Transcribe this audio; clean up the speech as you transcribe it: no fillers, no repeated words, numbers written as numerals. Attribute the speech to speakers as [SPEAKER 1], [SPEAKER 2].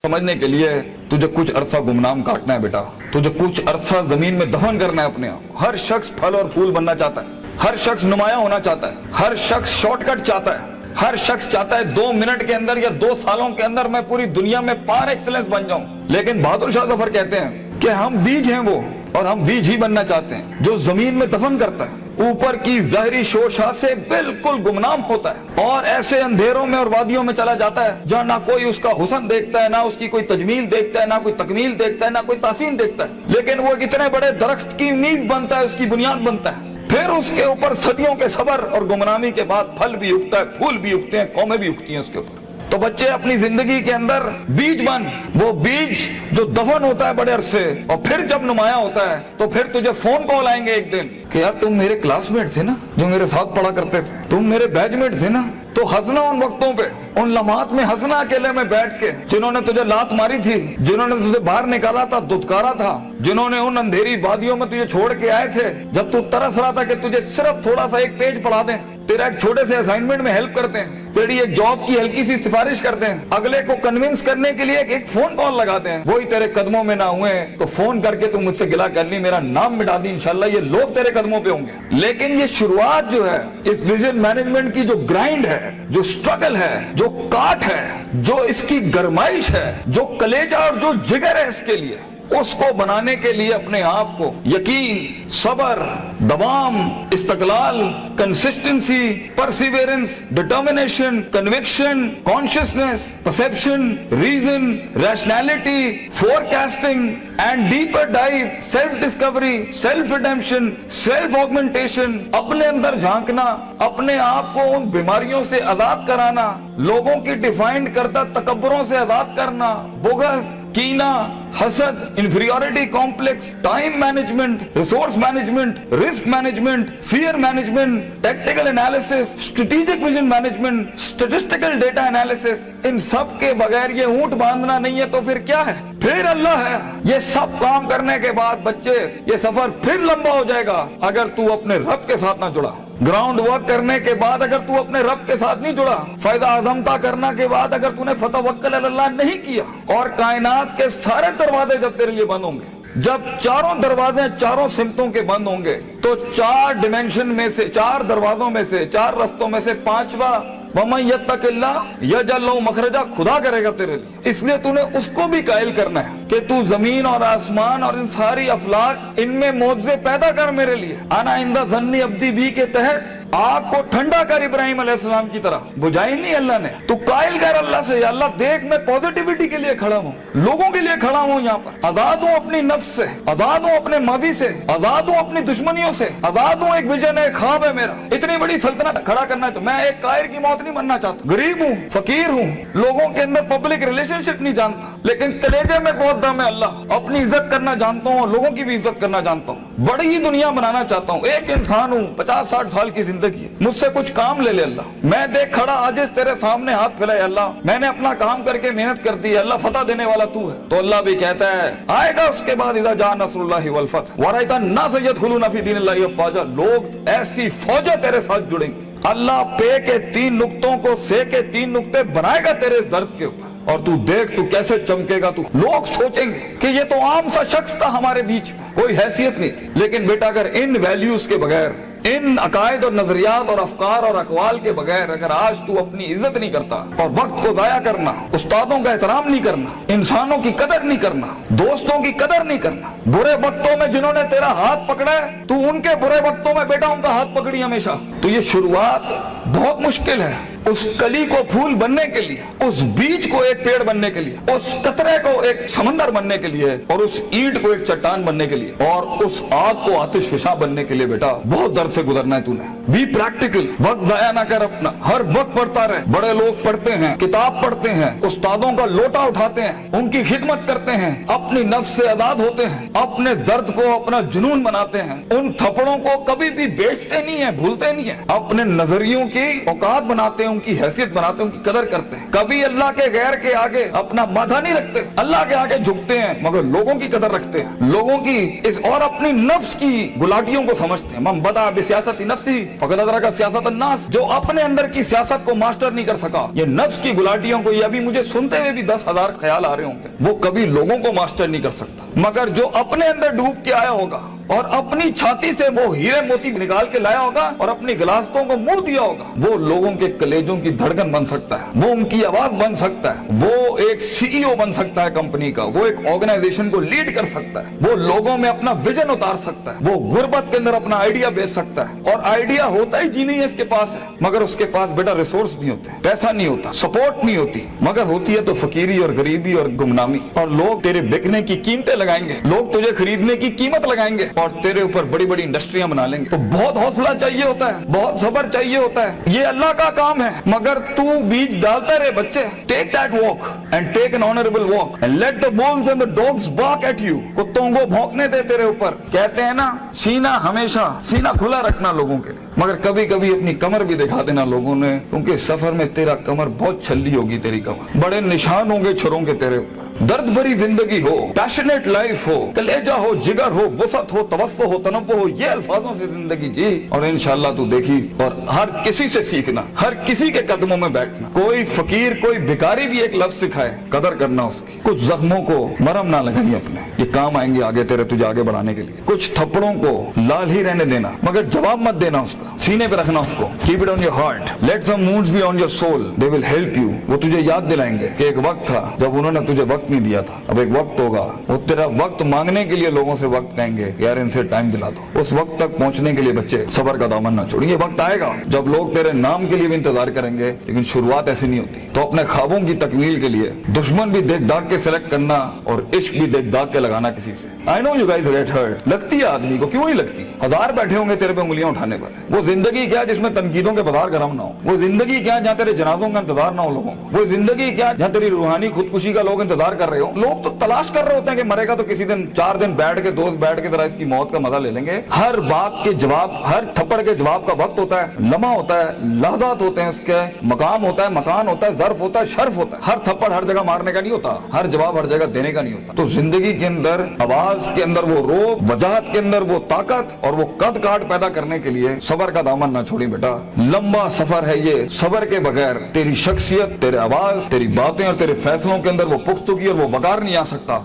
[SPEAKER 1] समझने के लिए तुझे कुछ अरसा गुमनाम काटना है बेटा, तुझे कुछ अरसा जमीन में दफन करना है अपने आप को। हर शख्स फल और फूल बनना चाहता है, हर शख्स नुमाया होना चाहता है, हर शख्स शॉर्टकट चाहता है, हर शख्स चाहता है 2 मिनट के अंदर या 2 सालों के अंदर मैं पूरी दुनिया में पार एक्सीलेंस बन जाऊं। लेकिन बहादुर शाह जफर कहते हैं कि हम बीज हैं वो, और हम बीज ही बनना चाहते हैं जो जमीन में दफन करता है, ऊपर की जहरी शोशा से बिल्कुल गुमनाम होता है और ऐसे अंधेरों में और वादियों में चला जाता है जहाँ ना कोई उसका हुस्न देखता है, ना उसकी कोई तजमील देखता है, ना कोई तकमील देखता है, ना कोई तासीन देखता है। लेकिन वो इतने बड़े दरख्त की नींव बनता है, उसकी बुनियाद बनता है, फिर उसके ऊपर सदियों के सबर और गुमनामी के बाद फल भी उगता है, फूल भी उगते हैं, कौमें भी उगती हैं उसके ऊपर। तो बच्चे अपनी जिंदगी के अंदर बीज बन, वो बीज जो दफन होता है बड़े अरसे और फिर जब नुमाया होता है तो फिर तुझे फोन कॉल आएंगे एक दिन कि यार तुम मेरे क्लासमेट थे ना, जो मेरे साथ पढ़ा करते थे, तुम मेरे बैचमेट थे ना। तो हंसना उन वक्तों पे, उन लम्हात में हंसना अकेले में बैठ के, जिन्होंने तुझे लात मारी थी, जिन्होंने तुझे बाहर निकाला था, दुत्कारा था, जिन्होंने उन अंधेरी वादियों में तुझे छोड़ के आए थे जब तू तरस रहा था कि तुझे सिर्फ थोड़ा सा एक पेज पढ़ा दें, तेरा एक छोटे से असाइनमेंट में हेल्प करते हैं, तेरी एक जॉब की हल्की सी सिफारिश करते हैं, अगले को कन्विंस करने के लिए एक फोन कॉल लगाते हैं, वही तेरे कदमों में ना हुए तो फोन करके तू मुझसे गिला कर ली, मेरा नाम मिटा दी, इंशाल्लाह ये लोग तेरे कदमों पे होंगे। लेकिन ये शुरुआत जो है इस विजन मैनेजमेंट की, जो ग्राइंड है, जो स्ट्रगल है, जो काट है, जो इसकी गरमाइश है, जो कलेजा और जो जिगर है इसके लिए, उसको बनाने के लिए अपने आप को यकीन, सबर, दवाम, इस्तकलाल, consistency, perseverance, determination, conviction, consciousness, perception, reason, rationality, forecasting and deeper dive, self discovery, self redemption, self augmentation, अपने अंदर झांकना, अपने आप को उन बीमारियों से आजाद कराना, लोगों की डिफाइंड करता तकब्बुरों से आजाद करना, बुग़्ज़, कीना, हसद, inferiority complex, time management, resource management, risk management, fear management, tactical analysis, strategic vision management, statistical data analysis, इन सब के बगैर ये ऊंट बांधना नहीं है तो फिर क्या है? फिर अल्लाह है। ये सब काम करने के बाद बच्चे ये सफर फिर लंबा हो जाएगा अगर तू अपने रब के साथ ना जुड़ा। ग्राउंड वर्क करने के बाद अगर तू अपने रब के साथ नहीं जुड़ा, फायदा आजमता करना के बाद अगर तूने फतवक्कल अल्लाह नहीं किया, और कायनात के सारे दरवाजे जब तेरे लिए बंद होंगे, जब चारों दरवाजे चारों सिमतों के बंद होंगे, तो 4 डिमेंशन में से, 4 दरवाजों में से, 4 रस्तों में से 5वां वमन यत्तकिल्लाह यजअल लहू मखरजा, खुदा करेगा तेरे लिए। इसलिए तूने उसको भी कायल करना है कि तू जमीन और आसमान और इन सारी अफलाक, इनमें मौजज़े पैदा कर मेरे लिए। आना इंदा ज़न्नी अब्दी बी के तहत आग को ठंडा कर इब्राहिम अलैहिस्सलाम की तरह, बुझाई नहीं अल्लाह ने। तू कायल कर अल्लाह से, अल्लाह देख मैं पॉजिटिविटी के लिए खड़ा हूँ, लोगों के लिए खड़ा हूँ, यहाँ पर आजाद हूँ अपनी नफ्स से, आजाद हूँ अपने माजी से, आजाद हूँ अपनी दुश्मनियों से, आजाद हूँ, एक विजन है, ख्वाब है मेरा, इतनी बड़ी सल्तनत खड़ा करना है। तो मैं एक कायर की मौत नहीं बनना चाहता, गरीब हूँ, फकीर हूँ, लोगों के अंदर पब्लिक रिलेशनशिप नहीं जानता, लेकिन कलेजे में बहुत दम है अल्लाह, अपनी इज्जत करना जानता हूँ, लोगों की भी इज्जत करना जानता हूँ, बड़ी ही दुनिया बनाना चाहता हूँ। एक इंसान हूँ, 50-60 साल की जिंदगी, मुझसे कुछ काम ले ले अल्लाह, मैं देख खड़ा आजिज़ तेरे सामने हाथ फैलाए अल्लाह, मैंने अपना काम करके मेहनत कर दी अल्लाह, फतह देने वाला तू है। तो अल्लाह भी कहता है आएगा उसके बाद इज़ा जा नस्रुल्लाहि वल फतह व रअयता अन्नास यदखुलूना फी दीनिल्लाहि अफ़वाजा, लोग ऐसी फौजें तेरे साथ जुड़ेंगे। अल्लाह पे के 3 नुक्तों को से के 3 नुक्ते बनाएगा तेरे इस दर्द के ऊपर, और तू देख तू कैसे चमकेगा। तू, लोग सोचेंगे कि ये तो आम सा शख्स था हमारे बीच में, कोई हैसियत नहीं थी। लेकिन बेटा अगर इन वैल्यूज के बगैर, इन अकायद और नजरियात और अफकार और अकवाल के बगैर अगर आज तू अपनी इज्जत नहीं करता, और वक्त को जाया करना, उस्तादों का एहतराम नहीं करना, इंसानों की कदर नहीं करना, दोस्तों की कदर नहीं करना, बुरे वक्तों में जिन्होंने तेरा हाथ पकड़ा है तू उनके बुरे वक्तों में बेटा उनका हाथ पकड़ी हमेशा, तो ये शुरुआत बहुत मुश्किल है। उस कली को फूल बनने के लिए, उस बीज को एक पेड़ बनने के लिए, उस कतरे को एक समंदर बनने के लिए, और उस ईंट को एक चट्टान बनने के लिए, और उस आग को आतिश फिशा बनने के लिए बेटा बहुत दर्द से गुजरना है तूने। बी प्रैक्टिकल, वक्त जाया ना कर अपना, हर वक्त पढ़ता रहे। बड़े लोग पढ़ते हैं, किताब पढ़ते हैं, उस्तादों का लोटा उठाते हैं, उनकी खिदमत करते हैं, अपनी नफ्स से आजाद होते हैं, अपने दर्द को अपना जुनून बनाते हैं, उन थप्पड़ों को कभी भी बेचते नहीं है, भूलते नहीं है, अपने नजरियों की औकात बनाते हैं, उनकी हैसियत बनाते हैं, उनकी कदर करते हैं। कभी अल्लाह के गैर के आगे अपना माथा नहीं रखते, अल्लाह के आगे झुकते हैं, मगर लोगों की कदर रखते हैं, लोगों की इस और अपनी नफ्स की गुलाटियों को समझते हैं। मन बदा बिसियासती नफ्सी फकद अदरक सियासत अन्नास, जो अपने अंदर की सियासत को मास्टर नहीं कर सका, ये नफ्स की गुलाटियों को, ये अभी मुझे सुनते हुए भी 10,000 ख्याल आ रहे होंगे, वो कभी लोगों को मास्टर नहीं कर सकता। मगर जो अपने अंदर डूब के आया होगा और अपनी छाती से वो हीरे मोती निकाल के लाया होगा और अपनी गिलासतों को मुंह दिया होगा, वो लोगों के कलेजों की धड़कन बन सकता है, वो उनकी आवाज बन सकता है, वो एक सीईओ बन सकता है कंपनी का, वो एक ऑर्गेनाइजेशन को लीड कर सकता है, वो लोगों में अपना विजन उतार सकता है, वो गुर्बत के अंदर अपना आइडिया बेच सकता है। और आइडिया होता ही जी नहीं है इसके पास है, मगर उसके पास बेटा रिसोर्स नहीं होते, पैसा नहीं होता, सपोर्ट नहीं होती, मगर होती है तो फकीरी और गरीबी और गुमनामी। और लोग तेरे बिकने की कीमतें लगाएंगे, लोग तुझे खरीदने की कीमत लगाएंगे और तेरे ऊपर बड़ी बड़ी इंडस्ट्रियां बना लेंगे। तो बहुत हौसला चाहिए होता है, बहुत सब्र चाहिए होता है, ये अल्लाह का काम है। मगर तू बीज डालता रहे बच्चे, take that walk and take an honourable walk and let the wolves and the dogs bark at you. कुत्तों को भौंकने दे तेरे ऊपर। कहते हैं ना, सीना हमेशा सीना खुला रखना लोगों के लिए, मगर कभी कभी अपनी कमर भी दिखा देना लोगों ने, क्योंकि सफर में तेरा कमर बहुत छल्ली होगी, तेरी कमर बड़े निशान होंगे छुरों के तेरे ऊपर। दर्द भरी जिंदगी हो, पैशनेट लाइफ हो, कलेजा हो, जिगर हो, वसत हो, तवस्सो हो, तनव्वुह हो, ये अल्फाजों से जिंदगी जी और इंशाअल्लाह तू देखी। और हर किसी से सीखना, हर किसी के कदमों में बैठना। कोई फकीर, कोई भिखारी भी एक लफ्ज सिखाए, कदर करना उसकी। कुछ जख्मों को मरहम ना लगाइए अपने, ये काम आएंगे आगे तेरे, तुझे आगे बढ़ाने के लिए। कुछ थप्पड़ों को लाल ही रहने देना, मगर जवाब मत देना उसका, सीने पे रखना उसको। Keep it on your heart, let some wounds be on your soul, they will help you. वो तुझे याद दिलाएंगे कि एक वक्त था जब उन्होंने तुझे वक्त नहीं दिया था, अब एक वक्त होगा, वो तेरा वक्त मांगने के लिए लोगों से वक्त कहेंगे, यार इनसे टाइम दिला दो। उस वक्त तक पहुंचने के लिए बच्चे सबर का दामन ना छोड़िए। वक्त आएगा जब लोग तेरे नाम के लिए भी इंतजार करेंगे, लेकिन शुरुआत ऐसी नहीं होती। तो अपने ख्वाबों की तकमील के लिए दुश्मन भी देख दाग के सिलेक्ट करना और इश्क भी देख दाग के लगाना किसी से। I know you guys get hurt, लगती है आदमी को, क्यों नहीं लगती? हजार बैठे होंगे तेरे पे उंगलियां उठाने पर। वो जिंदगी क्या जिसमें तनकीदों के बाजार गर्म ना हो? वो जिंदगी क्या जहाँ तेरे जनाजों का इंतजार ना हो लोगों को? वो जिंदगी क्या जहाँ तेरी रूहानी खुदकुशी का लोग इंतजार कर रहे हो? लोग तो तलाश कर रहे होते हैं कि मरेगा तो किसी दिन 4 दिन बैठ के, दोस्त बैठ के जरा इसकी मौत का मजा ले लेंगे। हर बात के जवाब, हर थप्पड़ के जवाब का वक्त होता है, लम्हा होता है, लहजात होते हैं उसके, मकाम होता है, मकान होता है, ज़र्फ होता है, शर्फ होता है। हर थप्पड़ हर जगह मारने का नहीं होता, हर जवाब हर जगह देने का नहीं होता। तो जिंदगी के अंदर, आवाज के अंदर वो रोब, वजाहत के अंदर वो ताकत और वो कद काट पैदा करने के लिए सबर का दामन ना छोड़ी बेटा। लंबा सफर है ये, सबर के बगैर तेरी शख्सियत, तेरे आवाज, तेरी बातें और तेरे फैसलों के अंदर वो पुख्तगी और वो वकार नहीं आ सकता।